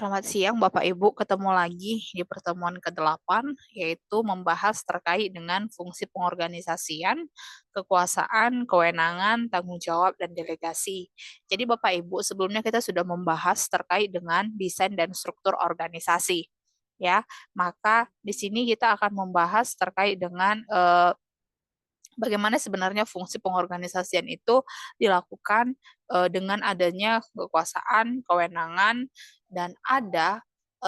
Selamat siang Bapak Ibu, ketemu lagi di pertemuan ke-8, yaitu membahas terkait dengan fungsi pengorganisasian, kekuasaan, kewenangan, tanggung jawab, dan delegasi. Jadi Bapak Ibu, sebelumnya kita sudah membahas terkait dengan desain dan struktur organisasi. Ya, maka di sini kita akan membahas terkait dengan bagaimana sebenarnya fungsi pengorganisasian itu dilakukan dengan adanya kekuasaan, kewenangan, dan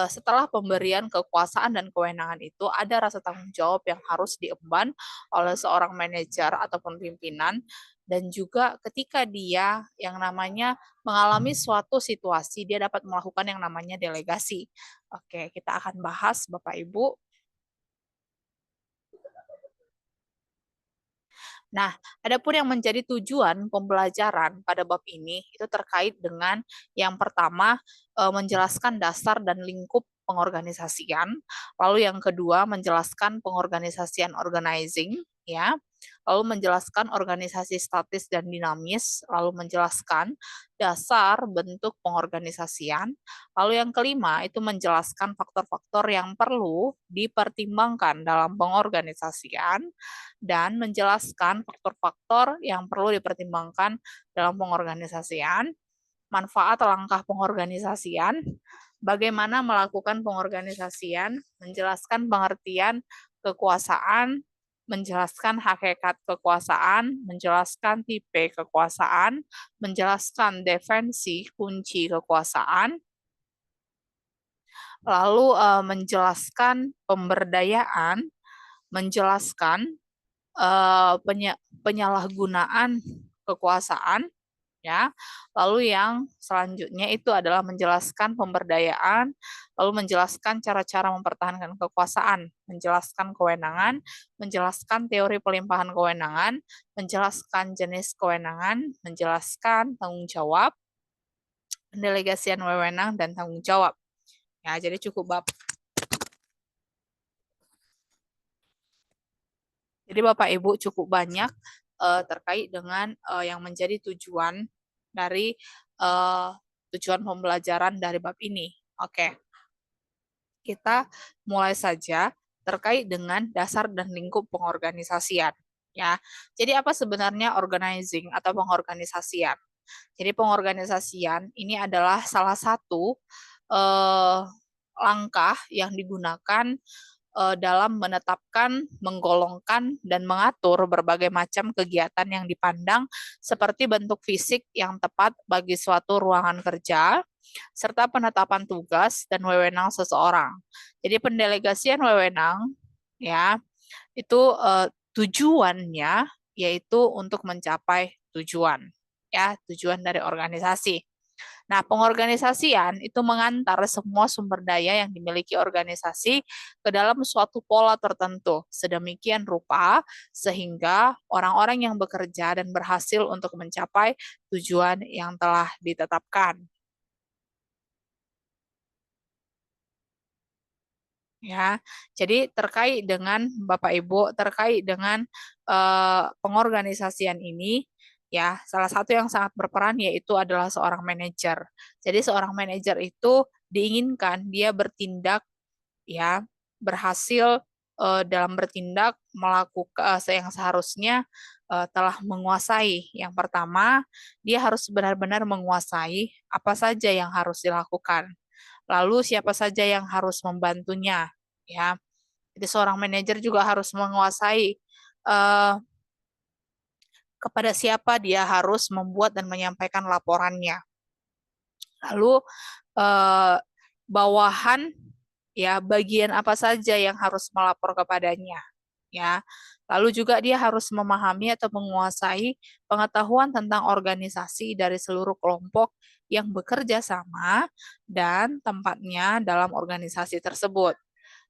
setelah pemberian kekuasaan dan kewenangan itu ada rasa tanggung jawab yang harus diemban oleh seorang manajer ataupun pimpinan, dan juga ketika dia yang namanya mengalami suatu situasi, dia dapat melakukan yang namanya delegasi. Oke, kita akan bahas Bapak Ibu. Nah, adapun yang menjadi tujuan pembelajaran pada bab ini itu terkait dengan yang pertama menjelaskan dasar dan lingkup pengorganisasian, lalu yang kedua menjelaskan pengorganisasian organizing, ya, lalu menjelaskan organisasi statis dan dinamis, lalu menjelaskan dasar bentuk pengorganisasian, lalu yang kelima itu menjelaskan faktor-faktor yang perlu dipertimbangkan dalam pengorganisasian, dan menjelaskan faktor-faktor yang perlu dipertimbangkan dalam pengorganisasian, manfaat langkah pengorganisasian, bagaimana melakukan pengorganisasian, menjelaskan pengertian kekuasaan, menjelaskan hakikat kekuasaan, menjelaskan tipe kekuasaan, menjelaskan definisi kunci kekuasaan, lalu menjelaskan pemberdayaan, menjelaskan penyalahgunaan kekuasaan, ya. Lalu yang selanjutnya itu adalah menjelaskan pemberdayaan, lalu menjelaskan cara-cara mempertahankan kekuasaan, menjelaskan kewenangan, menjelaskan teori pelimpahan kewenangan, menjelaskan jenis kewenangan, menjelaskan tanggung jawab, pendelegasian wewenang, dan tanggung jawab. Ya, jadi cukup bab. Jadi Bapak Ibu cukup banyak terkait dengan yang menjadi tujuan dari tujuan pembelajaran dari bab ini. Oke, kita mulai saja terkait dengan dasar dan lingkup pengorganisasian. Ya, jadi apa sebenarnya organizing atau pengorganisasian? Jadi pengorganisasian ini adalah salah satu langkah yang digunakan dalam menetapkan, menggolongkan, dan mengatur berbagai macam kegiatan yang dipandang seperti bentuk fisik yang tepat bagi suatu ruangan kerja, serta penetapan tugas dan wewenang seseorang. Jadi pendelegasian wewenang, ya, itu tujuannya yaitu untuk mencapai tujuan, ya, tujuan dari organisasi. Nah, pengorganisasian itu mengantar semua sumber daya yang dimiliki organisasi ke dalam suatu pola tertentu, sedemikian rupa sehingga orang-orang yang bekerja dan berhasil untuk mencapai tujuan yang telah ditetapkan. Ya, jadi terkait dengan Bapak Ibu, terkait dengan pengorganisasian ini, ya, salah satu yang sangat berperan yaitu adalah seorang manajer. Jadi seorang manajer itu diinginkan dia bertindak, ya, berhasil dalam bertindak melakukan yang seharusnya telah menguasai. Yang pertama, dia harus benar-benar menguasai apa saja yang harus dilakukan. Lalu siapa saja yang harus membantunya, ya. Jadi seorang manajer juga harus menguasai kepada siapa dia harus membuat dan menyampaikan laporannya. Lalu bawahan, ya, bagian apa saja yang harus melapor kepadanya, ya. Lalu juga dia harus memahami atau menguasai pengetahuan tentang organisasi dari seluruh kelompok yang bekerja sama dan tempatnya dalam organisasi tersebut,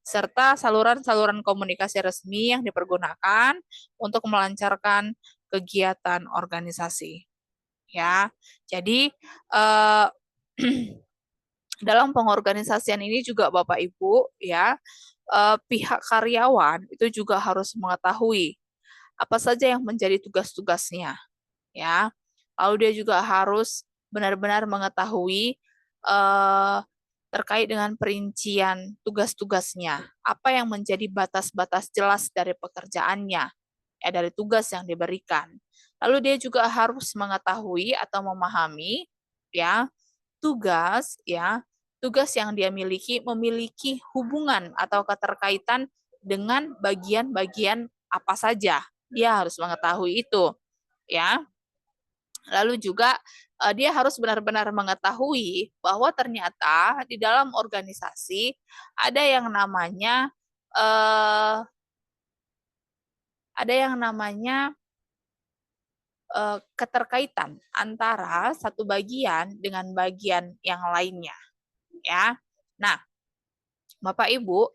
serta saluran-saluran komunikasi resmi yang dipergunakan untuk melancarkan kegiatan organisasi. Ya, jadi dalam pengorganisasian ini juga Bapak Ibu, ya, pihak karyawan itu juga harus mengetahui apa saja yang menjadi tugas-tugasnya, ya. Lalu dia juga harus benar-benar mengetahui terkait dengan perincian tugas-tugasnya, apa yang menjadi batas-batas jelas dari pekerjaannya, ya dari tugas yang diberikan. Lalu dia juga harus mengetahui atau memahami ya tugas yang dia memiliki hubungan atau keterkaitan dengan bagian-bagian apa saja. Dia harus mengetahui itu, ya. Lalu juga dia harus benar-benar mengetahui bahwa ternyata di dalam organisasi ada yang namanya eh, ada yang namanya keterkaitan antara satu bagian dengan bagian yang lainnya, ya. Nah, Bapak Ibu,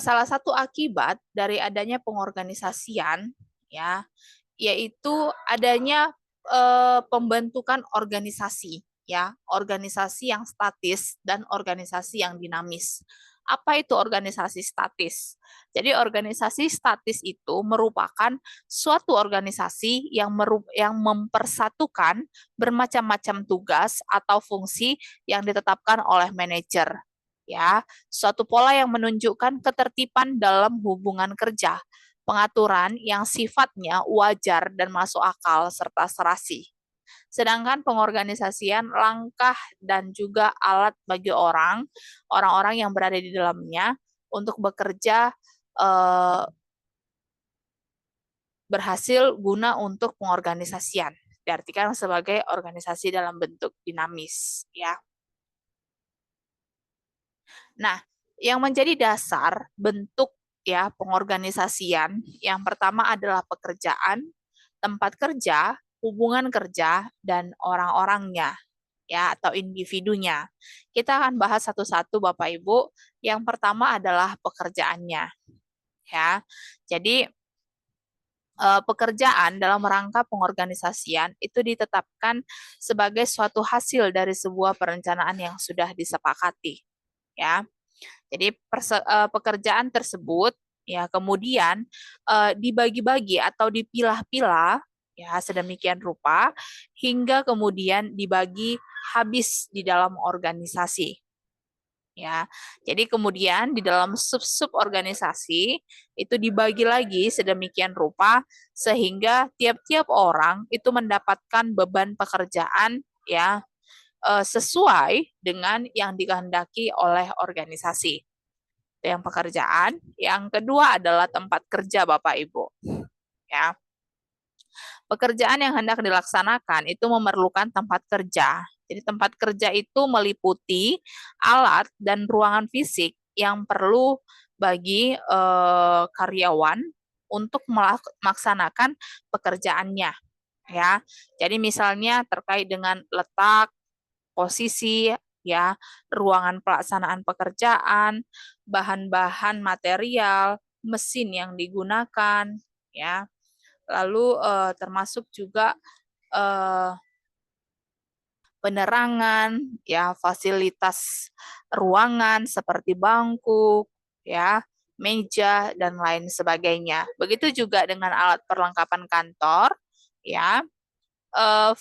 salah satu akibat dari adanya pengorganisasian, ya, yaitu adanya pembentukan organisasi, ya, organisasi yang statis dan organisasi yang dinamis. Apa itu organisasi statis? Jadi organisasi statis itu merupakan suatu organisasi yang mempersatukan bermacam-macam tugas atau fungsi yang ditetapkan oleh manajer. Ya, suatu pola yang menunjukkan ketertiban dalam hubungan kerja, pengaturan yang sifatnya wajar dan masuk akal serta serasi. Sedangkan pengorganisasian langkah dan juga alat bagi orang-orang yang berada di dalamnya untuk bekerja berhasil guna untuk pengorganisasian. Diartikan sebagai organisasi dalam bentuk dinamis, ya. Nah, yang menjadi dasar bentuk ya pengorganisasian yang pertama adalah pekerjaan, tempat kerja, hubungan kerja, dan orang-orangnya ya atau individunya. Kita akan bahas satu-satu Bapak Ibu. Yang pertama adalah pekerjaannya ya. Jadi pekerjaan dalam rangka pengorganisasian itu ditetapkan sebagai suatu hasil dari sebuah perencanaan yang sudah disepakati ya. Jadi pekerjaan tersebut ya kemudian dibagi-bagi atau dipilah-pilah ya sedemikian rupa hingga kemudian dibagi habis di dalam organisasi. Ya, jadi kemudian di dalam sub-sub organisasi itu dibagi lagi sedemikian rupa sehingga tiap-tiap orang itu mendapatkan beban pekerjaan ya sesuai dengan yang dikehendaki oleh organisasi. Itu yang pekerjaan. Yang kedua adalah tempat kerja Bapak Ibu. Ya. Pekerjaan yang hendak dilaksanakan itu memerlukan tempat kerja. Jadi tempat kerja itu meliputi alat dan ruangan fisik yang perlu bagi karyawan untuk melaksanakan pekerjaannya ya. Jadi misalnya terkait dengan letak, posisi ya, ruangan pelaksanaan pekerjaan, bahan-bahan material, mesin yang digunakan ya. Lalu termasuk juga eh, penerangan ya, fasilitas ruangan seperti bangku ya, meja dan lain sebagainya. Begitu juga dengan alat perlengkapan kantor ya, eh,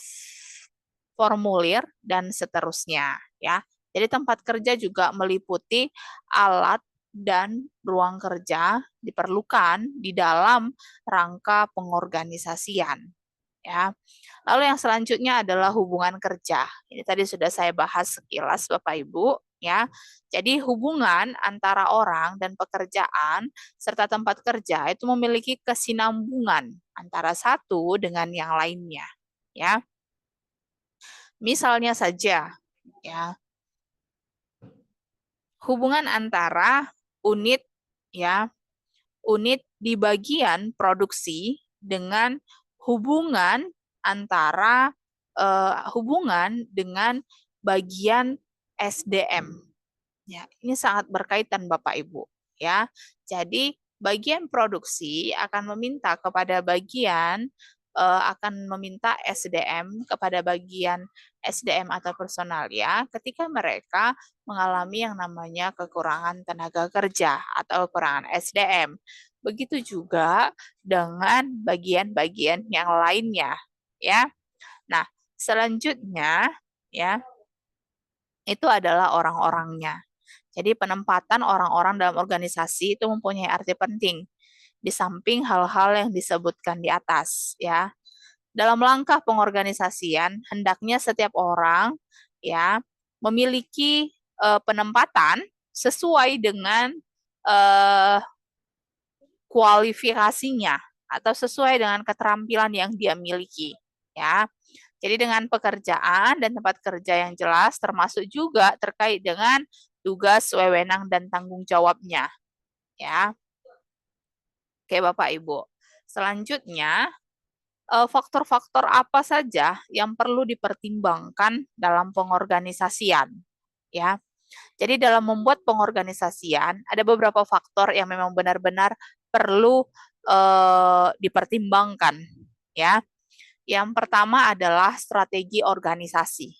formulir dan seterusnya ya. Jadi tempat kerja juga meliputi alat dan ruang kerja diperlukan di dalam rangka pengorganisasian ya. Lalu yang selanjutnya adalah hubungan kerja. Ini tadi sudah saya bahas sekilas Bapak Ibu ya. Jadi hubungan antara orang dan pekerjaan serta tempat kerja itu memiliki kesinambungan antara satu dengan yang lainnya ya. Misalnya saja ya, hubungan antara unit ya, unit di bagian produksi dengan hubungan antara hubungan dengan bagian SDM. Ya, ini sangat berkaitan Bapak Ibu ya. Jadi bagian produksi akan meminta kepada bagian akan meminta SDM kepada bagian SDM atau personal ya ketika mereka mengalami yang namanya kekurangan tenaga kerja atau kekurangan SDM. Begitu juga dengan bagian-bagian yang lainnya ya. Nah, selanjutnya ya itu adalah orang-orangnya. Jadi penempatan orang-orang dalam organisasi itu mempunyai arti penting di samping hal-hal yang disebutkan di atas, ya. Dalam langkah pengorganisasian, hendaknya setiap orang ya memiliki penempatan sesuai dengan eh, kualifikasinya atau sesuai dengan keterampilan yang dia miliki, ya. Jadi dengan pekerjaan dan tempat kerja yang jelas termasuk juga terkait dengan tugas, wewenang dan tanggung jawabnya, ya. Oke, Bapak Ibu. Selanjutnya, faktor-faktor apa saja yang perlu dipertimbangkan dalam pengorganisasian, ya. Jadi dalam membuat pengorganisasian ada beberapa faktor yang memang benar-benar perlu dipertimbangkan, ya. Yang pertama adalah strategi organisasi.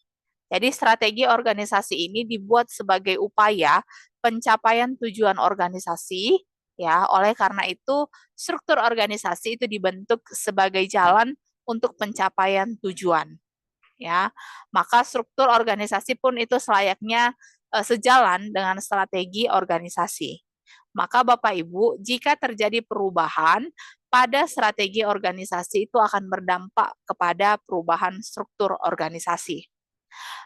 Jadi strategi organisasi ini dibuat sebagai upaya pencapaian tujuan organisasi, ya. Oleh karena itu, struktur organisasi itu dibentuk sebagai jalan untuk pencapaian tujuan, ya. Maka struktur organisasi pun itu selayaknya sejalan dengan strategi organisasi. Maka Bapak Ibu, jika terjadi perubahan pada strategi organisasi itu akan berdampak kepada perubahan struktur organisasi.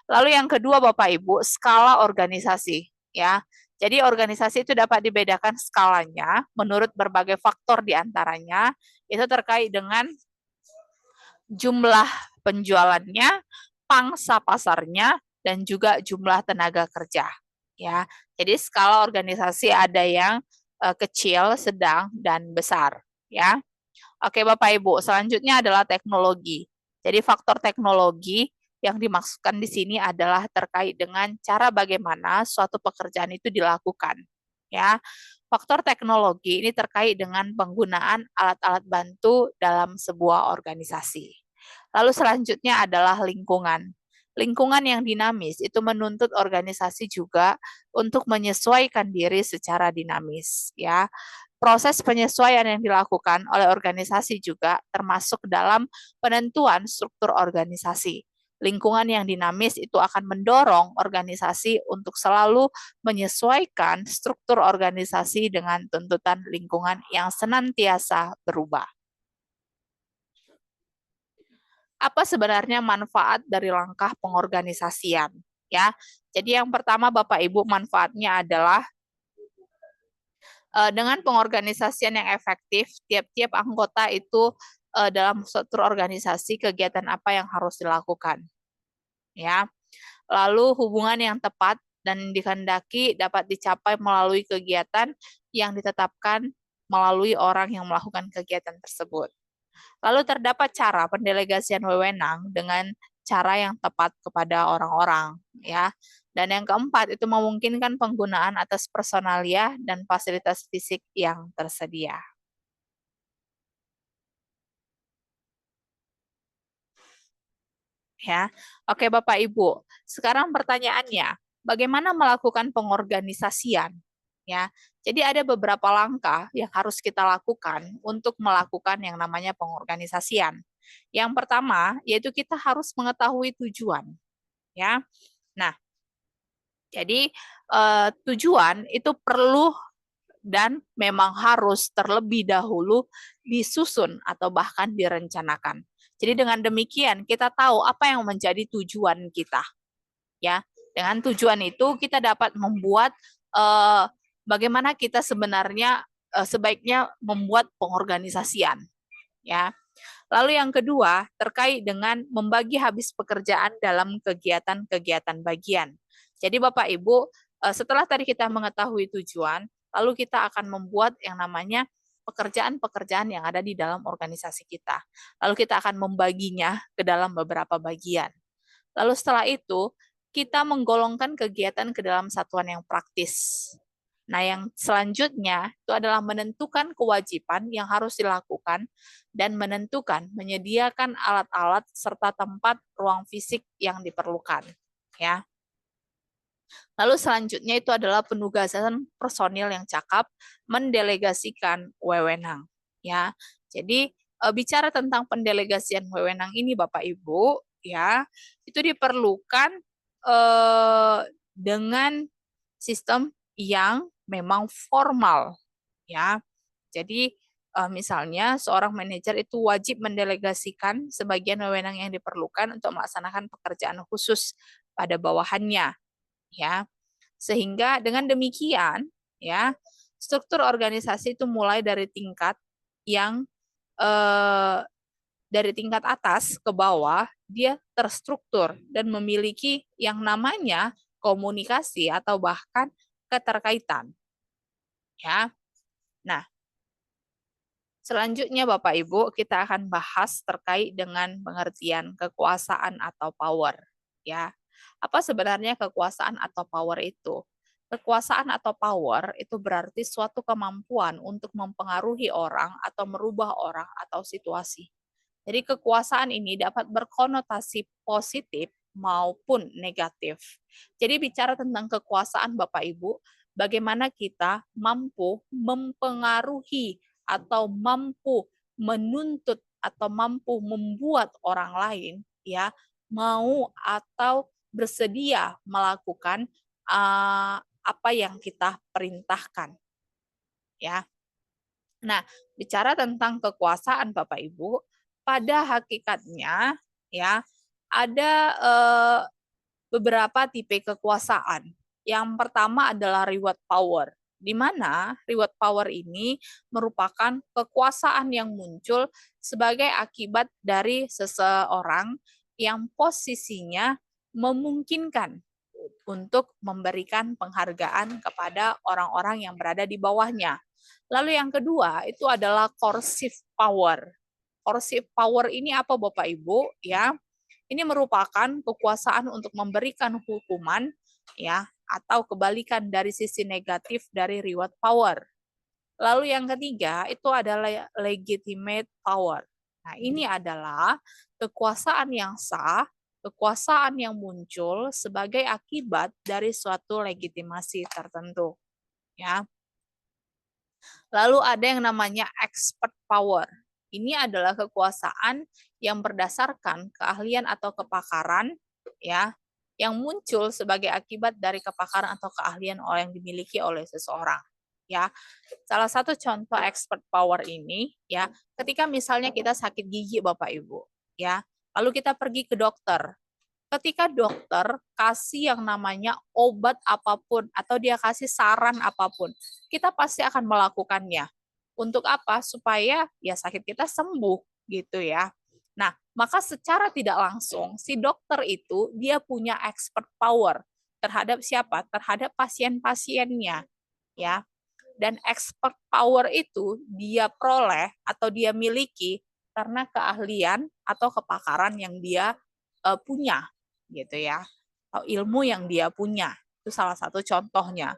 Lalu yang kedua Bapak Ibu, skala organisasi, ya. Jadi organisasi itu dapat dibedakan skalanya menurut berbagai faktor di antaranya itu terkait dengan jumlah penjualannya, pangsa pasarnya, dan juga jumlah tenaga kerja. Ya, jadi skala organisasi ada yang kecil, sedang, dan besar. Ya, oke Bapak Ibu. Selanjutnya adalah teknologi. Jadi faktor teknologi yang dimaksudkan di sini adalah terkait dengan cara bagaimana suatu pekerjaan itu dilakukan. Ya, faktor teknologi ini terkait dengan penggunaan alat-alat bantu dalam sebuah organisasi. Lalu selanjutnya adalah lingkungan. Lingkungan yang dinamis itu menuntut organisasi juga untuk menyesuaikan diri secara dinamis, ya. Proses penyesuaian yang dilakukan oleh organisasi juga termasuk dalam penentuan struktur organisasi. Lingkungan yang dinamis itu akan mendorong organisasi untuk selalu menyesuaikan struktur organisasi dengan tuntutan lingkungan yang senantiasa berubah. Apa sebenarnya manfaat dari langkah pengorganisasian? Ya, jadi yang pertama Bapak Ibu manfaatnya adalah dengan pengorganisasian yang efektif, tiap-tiap anggota itu dalam struktur organisasi kegiatan apa yang harus dilakukan, ya. Lalu hubungan yang tepat dan dikehendaki dapat dicapai melalui kegiatan yang ditetapkan melalui orang yang melakukan kegiatan tersebut. Lalu terdapat cara pendelegasian wewenang dengan cara yang tepat kepada orang-orang, ya. Dan yang keempat itu memungkinkan penggunaan atas personalia dan fasilitas fisik yang tersedia. Ya. Oke Bapak Ibu. Sekarang pertanyaannya, bagaimana melakukan pengorganisasian? Ya. Jadi ada beberapa langkah yang harus kita lakukan untuk melakukan yang namanya pengorganisasian. Yang pertama, yaitu kita harus mengetahui tujuan, ya. Nah, jadi tujuan itu perlu dan memang harus terlebih dahulu disusun atau bahkan direncanakan. Jadi dengan demikian kita tahu apa yang menjadi tujuan kita, ya. Dengan tujuan itu kita dapat membuat bagaimana kita sebenarnya sebaiknya membuat pengorganisasian, ya. Lalu yang kedua terkait dengan membagi habis pekerjaan dalam kegiatan-kegiatan bagian. Jadi Bapak Ibu, setelah tadi kita mengetahui tujuan, lalu kita akan membuat yang namanya pekerjaan-pekerjaan yang ada di dalam organisasi kita. Lalu kita akan membaginya ke dalam beberapa bagian. Lalu setelah itu, kita menggolongkan kegiatan ke dalam satuan yang praktis. Nah, yang selanjutnya itu adalah menentukan kewajiban yang harus dilakukan dan menentukan menyediakan alat-alat serta tempat ruang fisik yang diperlukan, ya. Lalu selanjutnya itu adalah penugasan personil yang cakap, mendelegasikan wewenang, ya. Jadi bicara tentang pendelegasian wewenang ini Bapak Ibu, ya, itu diperlukan dengan sistem yang memang formal, ya. Jadi misalnya seorang manajer itu wajib mendelegasikan sebagian wewenang yang diperlukan untuk melaksanakan pekerjaan khusus pada bawahannya, ya. Sehingga dengan demikian, ya, struktur organisasi itu mulai dari tingkat yang eh, dari tingkat atas ke bawah, dia terstruktur dan memiliki yang namanya komunikasi atau bahkan keterkaitan, ya. Nah, selanjutnya Bapak Ibu, kita akan bahas terkait dengan pengertian kekuasaan atau power, ya. Apa sebenarnya kekuasaan atau power itu? Kekuasaan atau power itu berarti suatu kemampuan untuk mempengaruhi orang atau merubah orang atau situasi. Jadi kekuasaan ini dapat berkonotasi positif maupun negatif. Jadi bicara tentang kekuasaan Bapak Ibu, bagaimana kita mampu mempengaruhi atau mampu menuntut atau mampu membuat orang lain ya mau atau bersedia melakukan apa yang kita perintahkan, ya. Nah, bicara tentang kekuasaan Bapak Ibu, pada hakikatnya ya ada beberapa tipe kekuasaan. Yang pertama adalah reward power, di mana reward power ini merupakan kekuasaan yang muncul sebagai akibat dari seseorang yang posisinya memungkinkan untuk memberikan penghargaan kepada orang-orang yang berada di bawahnya. Lalu yang kedua itu adalah coercive power. Coercive power ini apa Bapak Ibu? Ya, ini merupakan kekuasaan untuk memberikan hukuman ya atau kebalikan dari sisi negatif dari reward power. Lalu yang ketiga itu adalah legitimate power. Nah, ini adalah kekuasaan yang sah, kekuasaan yang muncul sebagai akibat dari suatu legitimasi tertentu, ya. Lalu ada yang namanya expert power. Ini adalah kekuasaan yang berdasarkan keahlian atau kepakaran, ya, yang muncul sebagai akibat dari kepakaran atau keahlian yang dimiliki oleh seseorang. Ya, salah satu contoh expert power ini, ya, ketika misalnya kita sakit gigi Bapak Ibu, ya, lalu kita pergi ke dokter. Ketika dokter kasih yang namanya obat apapun atau dia kasih saran apapun, kita pasti akan melakukannya. Untuk apa? Supaya ya sakit kita sembuh gitu ya. Nah, maka secara tidak langsung si dokter itu dia punya expert power terhadap siapa? Terhadap pasien-pasiennya, ya. Dan expert power itu dia peroleh atau dia miliki karena keahlian atau kepakaran yang dia punya gitu ya, atau ilmu yang dia punya. Itu salah satu contohnya.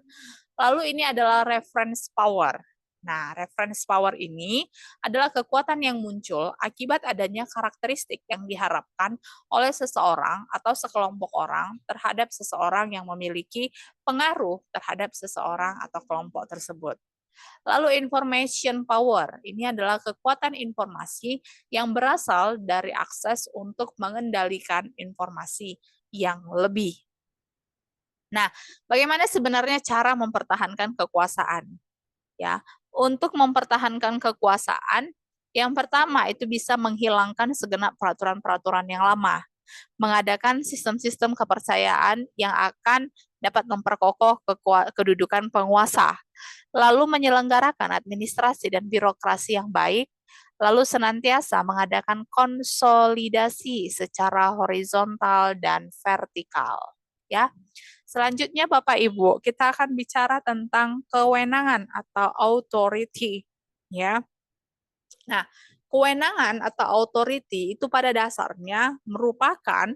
Lalu ini adalah reference power. Nah, reference power ini adalah kekuatan yang muncul akibat adanya karakteristik yang diharapkan oleh seseorang atau sekelompok orang terhadap seseorang yang memiliki pengaruh terhadap seseorang atau kelompok tersebut. Lalu information power, ini adalah kekuatan informasi yang berasal dari akses untuk mengendalikan informasi yang lebih. Nah, bagaimana sebenarnya cara mempertahankan kekuasaan? Ya, untuk mempertahankan kekuasaan, yang pertama itu bisa menghilangkan segenap peraturan-peraturan yang lama, mengadakan sistem-sistem kepercayaan yang akan dapat memperkokoh kedudukan penguasa, lalu menyelenggarakan administrasi dan birokrasi yang baik, lalu senantiasa mengadakan konsolidasi secara horizontal dan vertikal. Ya, selanjutnya Bapak Ibu, kita akan bicara tentang kewenangan atau authority. Ya, nah kewenangan atau authority itu pada dasarnya merupakan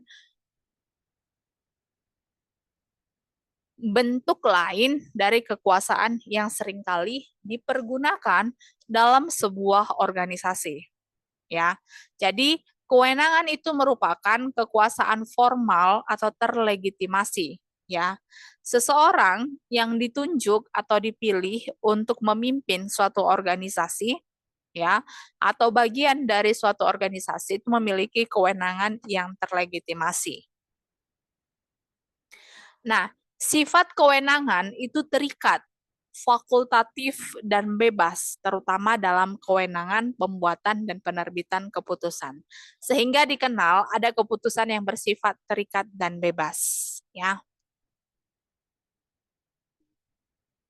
bentuk lain dari kekuasaan yang seringkali dipergunakan dalam sebuah organisasi. Ya, jadi kewenangan itu merupakan kekuasaan formal atau terlegitimasi. Ya, seseorang yang ditunjuk atau dipilih untuk memimpin suatu organisasi, ya, atau bagian dari suatu organisasi itu memiliki kewenangan yang terlegitimasi. Nah, Sifat kewenangan itu terikat, fakultatif dan bebas, terutama dalam kewenangan pembuatan dan penerbitan keputusan. Sehingga dikenal ada keputusan yang bersifat terikat dan bebas, ya.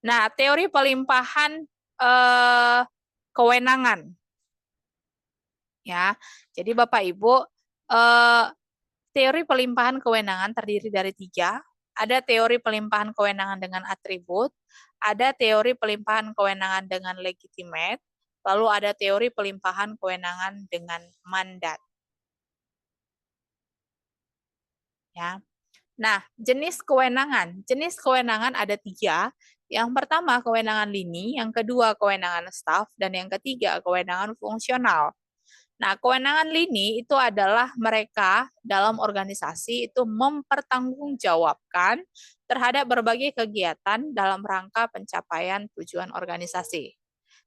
Nah, teori pelimpahan kewenangan, ya. Jadi Bapak Ibu, eh, teori pelimpahan kewenangan terdiri dari 3. Ada teori pelimpahan kewenangan dengan atribut, ada teori pelimpahan kewenangan dengan legitimate, lalu ada teori pelimpahan kewenangan dengan mandat. Ya. Nah, jenis kewenangan ada 3. Yang pertama kewenangan lini, yang kedua kewenangan staf, dan yang ketiga kewenangan fungsional. Nah, kewenangan lini itu adalah mereka dalam organisasi itu mempertanggungjawabkan terhadap berbagai kegiatan dalam rangka pencapaian tujuan organisasi.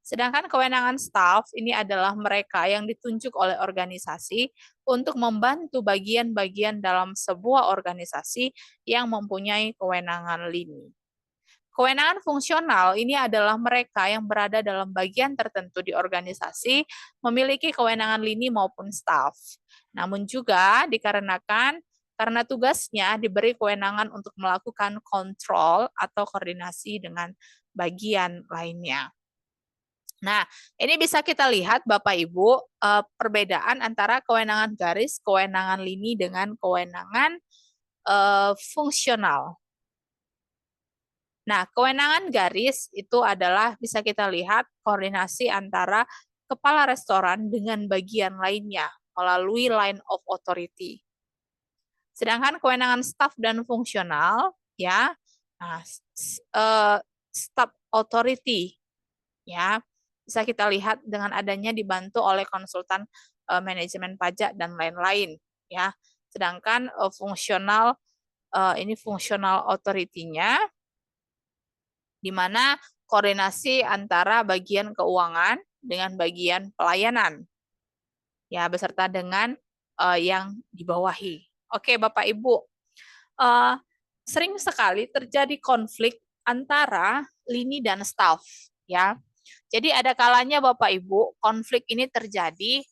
Sedangkan kewenangan staf ini adalah mereka yang ditunjuk oleh organisasi untuk membantu bagian-bagian dalam sebuah organisasi yang mempunyai kewenangan lini. Kewenangan fungsional ini adalah mereka yang berada dalam bagian tertentu di organisasi memiliki kewenangan lini maupun staf. Namun juga dikarenakan karena tugasnya diberi kewenangan untuk melakukan kontrol atau koordinasi dengan bagian lainnya. Nah, ini bisa kita lihat Bapak Ibu perbedaan antara kewenangan garis, kewenangan lini dengan kewenangan fungsional. Nah, kewenangan garis itu adalah bisa kita lihat koordinasi antara kepala restoran dengan bagian lainnya melalui line of authority. Sedangkan kewenangan staf dan fungsional, ya, nah, staff authority, ya, bisa kita lihat dengan adanya dibantu oleh konsultan manajemen pajak dan lain-lain, ya. Sedangkan fungsional ini fungsional authority-nya di mana koordinasi antara bagian keuangan dengan bagian pelayanan, ya, beserta dengan yang dibawahi. Oke, Bapak Ibu, sering sekali terjadi konflik antara lini dan staf, ya. Jadi ada kalanya Bapak Ibu konflik ini terjadi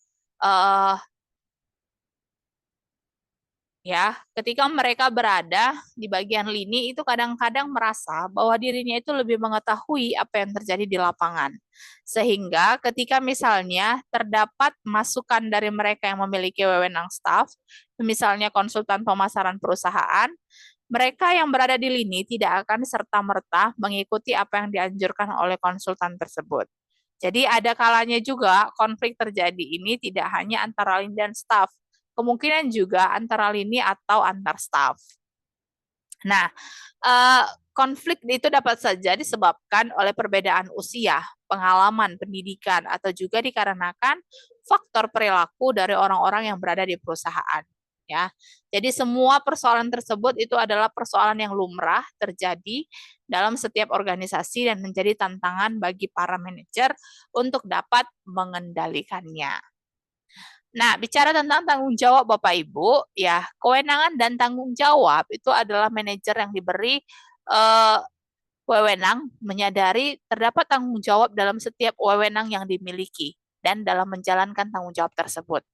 ya, ketika mereka berada di bagian lini itu kadang-kadang merasa bahwa dirinya itu lebih mengetahui apa yang terjadi di lapangan. Sehingga ketika misalnya terdapat masukan dari mereka yang memiliki wewenang staf, misalnya konsultan pemasaran perusahaan, mereka yang berada di lini tidak akan serta-merta mengikuti apa yang dianjurkan oleh konsultan tersebut. Jadi ada kalanya juga konflik terjadi ini tidak hanya antara lini dan staf, kemungkinan juga antara lini atau antar staf. Nah, konflik itu dapat saja disebabkan oleh perbedaan usia, pengalaman, pendidikan, atau juga dikarenakan faktor perilaku dari orang-orang yang berada di perusahaan. Ya, jadi semua persoalan tersebut itu adalah persoalan yang lumrah terjadi dalam setiap organisasi dan menjadi tantangan bagi para manajer untuk dapat mengendalikannya. Nah, bicara tentang tanggung jawab Bapak Ibu, ya, kewenangan dan tanggung jawab itu adalah manajer yang diberi wewenang menyadari terdapat tanggung jawab dalam setiap wewenang yang dimiliki dan dalam menjalankan tanggung jawab tersebut.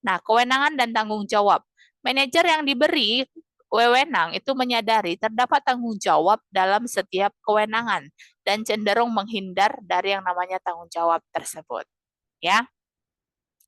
Nah, kewenangan dan tanggung jawab. Manajer yang diberi wewenang itu menyadari terdapat tanggung jawab dalam setiap kewenangan dan cenderung menghindar dari yang namanya tanggung jawab tersebut. Ya.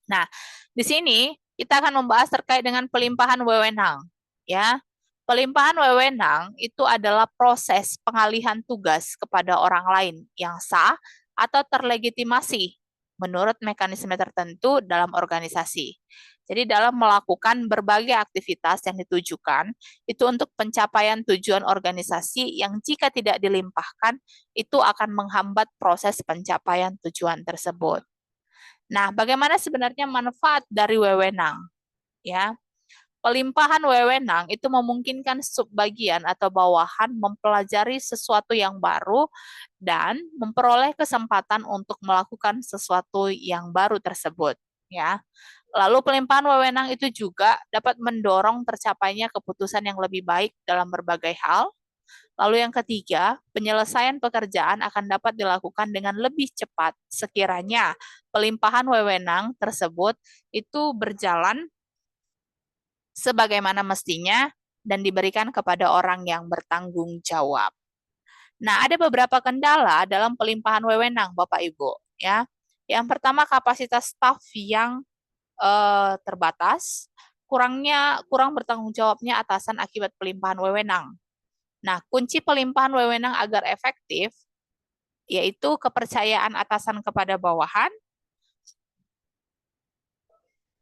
Nah, di sini kita akan membahas terkait dengan pelimpahan wewenang. Ya, pelimpahan wewenang itu adalah proses pengalihan tugas kepada orang lain yang sah atau terlegitimasi menurut mekanisme tertentu dalam organisasi. Jadi dalam melakukan berbagai aktivitas yang ditujukan itu untuk pencapaian tujuan organisasi yang jika tidak dilimpahkan itu akan menghambat proses pencapaian tujuan tersebut. Nah, bagaimana sebenarnya manfaat dari wewenang? Ya, pelimpahan wewenang itu memungkinkan subbagian atau bawahan mempelajari sesuatu yang baru dan memperoleh kesempatan untuk melakukan sesuatu yang baru tersebut. Ya, lalu pelimpahan wewenang itu juga dapat mendorong tercapainya keputusan yang lebih baik dalam berbagai hal, Lalu yang ketiga, penyelesaian pekerjaan akan dapat dilakukan dengan lebih cepat sekiranya pelimpahan wewenang tersebut itu berjalan sebagaimana mestinya dan diberikan kepada orang yang bertanggung jawab. Nah, ada beberapa kendala dalam pelimpahan wewenang, Bapak Ibu, ya. Yang pertama, kapasitas staf yang terbatas, kurang bertanggung jawabnya atasan akibat pelimpahan wewenang. Nah, kunci pelimpahan wewenang agar efektif yaitu kepercayaan atasan kepada bawahan,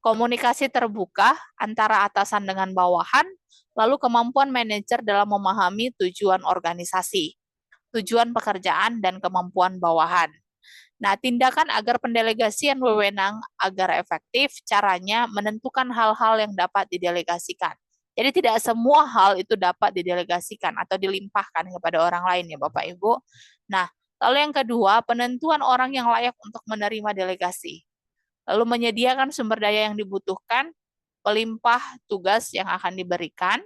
komunikasi terbuka antara atasan dengan bawahan, lalu kemampuan manajer dalam memahami tujuan organisasi, tujuan pekerjaan, dan kemampuan bawahan. Nah, tindakan agar pendelegasian wewenang agar efektif, caranya menentukan hal-hal yang dapat didelegasikan. Jadi tidak semua hal itu dapat didelegasikan atau dilimpahkan kepada orang lain ya Bapak Ibu. Nah, lalu yang kedua, penentuan orang yang layak untuk menerima delegasi. Lalu menyediakan sumber daya yang dibutuhkan, pelimpah tugas yang akan diberikan,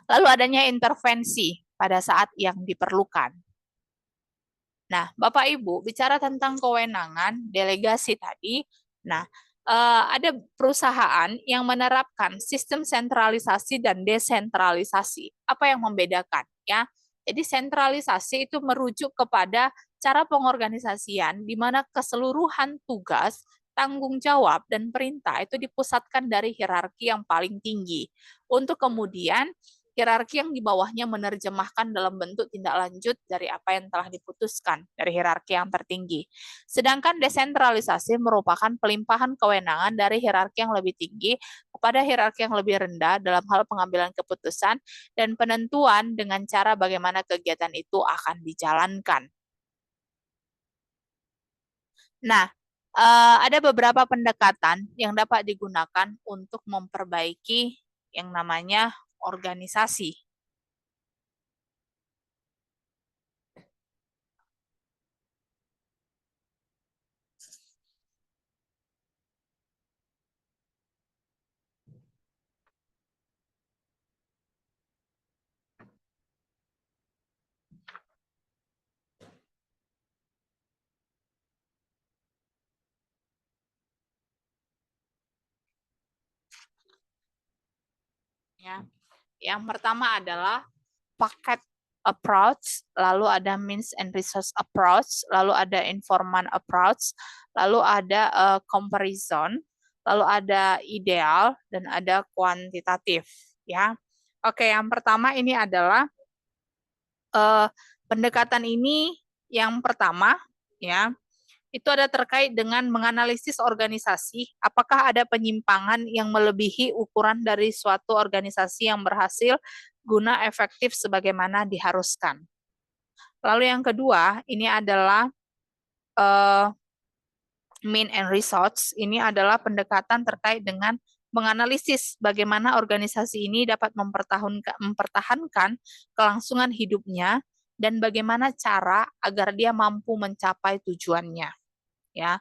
lalu adanya intervensi pada saat yang diperlukan. Nah, Bapak Ibu, bicara tentang kewenangan delegasi tadi, nah, ada perusahaan yang menerapkan sistem sentralisasi dan desentralisasi. Apa yang membedakan? Ya, jadi sentralisasi itu merujuk kepada cara pengorganisasian di mana keseluruhan tugas, tanggung jawab, dan perintah itu dipusatkan dari hierarki yang paling tinggi. Untuk kemudian hierarki yang di bawahnya menerjemahkan dalam bentuk tindak lanjut dari apa yang telah diputuskan dari hierarki yang tertinggi. Sedangkan desentralisasi merupakan pelimpahan kewenangan dari hierarki yang lebih tinggi kepada hierarki yang lebih rendah dalam hal pengambilan keputusan dan penentuan dengan cara bagaimana kegiatan itu akan dijalankan. Nah, ada beberapa pendekatan yang dapat digunakan untuk memperbaiki yang namanya organisasi. Ya. Yang pertama adalah packet approach, lalu ada means and resource approach, lalu ada informant approach, lalu ada comparison, lalu ada ideal dan ada kuantitatif, ya. Oke, yang pertama ini adalah pendekatan ini yang pertama, ya. Itu ada terkait dengan menganalisis organisasi, apakah ada penyimpangan yang melebihi ukuran dari suatu organisasi yang berhasil guna efektif sebagaimana diharuskan. Lalu yang kedua, ini adalah mean and results. Ini adalah pendekatan terkait dengan menganalisis bagaimana organisasi ini dapat mempertahankan kelangsungan hidupnya dan bagaimana cara agar dia mampu mencapai tujuannya. Ya.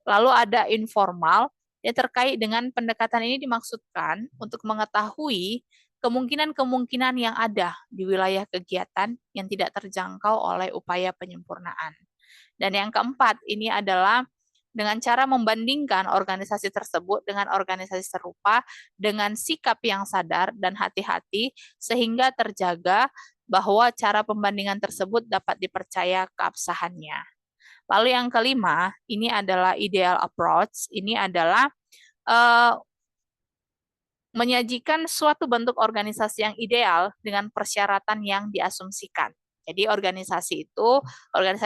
Lalu ada informal, yang terkait dengan pendekatan ini dimaksudkan untuk mengetahui kemungkinan-kemungkinan yang ada di wilayah kegiatan yang tidak terjangkau oleh upaya penyempurnaan. Dan yang keempat, ini adalah dengan cara membandingkan organisasi tersebut dengan organisasi serupa dengan sikap yang sadar dan hati-hati sehingga terjaga bahwa cara pembandingan tersebut dapat dipercaya keabsahannya. Lalu yang kelima, ini adalah ideal approach. Ini adalah menyajikan suatu bentuk organisasi yang ideal dengan persyaratan yang diasumsikan. Jadi organisasi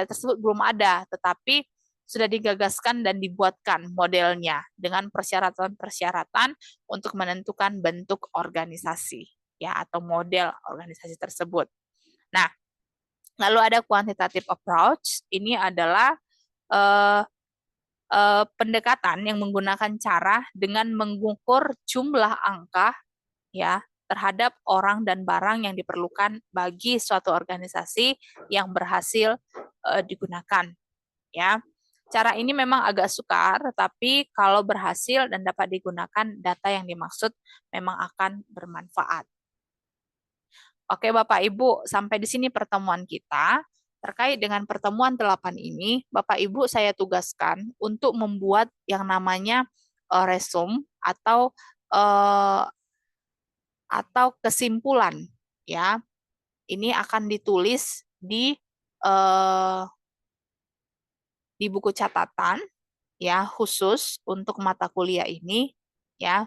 tersebut belum ada, tetapi sudah digagaskan dan dibuatkan modelnya dengan persyaratan-persyaratan untuk menentukan bentuk organisasi ya atau model organisasi tersebut. Nah, lalu ada quantitative approach. Ini adalah pendekatan yang menggunakan cara dengan mengukur jumlah angka ya terhadap orang dan barang yang diperlukan bagi suatu organisasi yang berhasil digunakan ya. Cara ini memang agak sukar, tetapi kalau berhasil dan dapat digunakan, data yang dimaksud memang akan bermanfaat. Oke, Bapak Ibu, sampai di sini pertemuan kita. Terkait dengan pertemuan 8 ini, Bapak Ibu saya tugaskan untuk membuat yang namanya resume eh, atau kesimpulan, ya. Ini akan ditulis eh, di buku catatan, ya, khusus untuk mata kuliah ini, ya.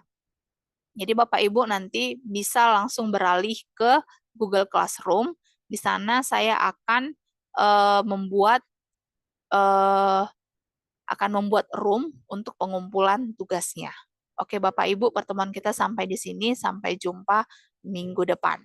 Jadi Bapak Ibu nanti bisa langsung beralih ke Google Classroom. Di sana saya akan eh, membuat eh, room untuk pengumpulan tugasnya. Oke Bapak Ibu, pertemuan kita sampai di sini. Sampai jumpa minggu depan.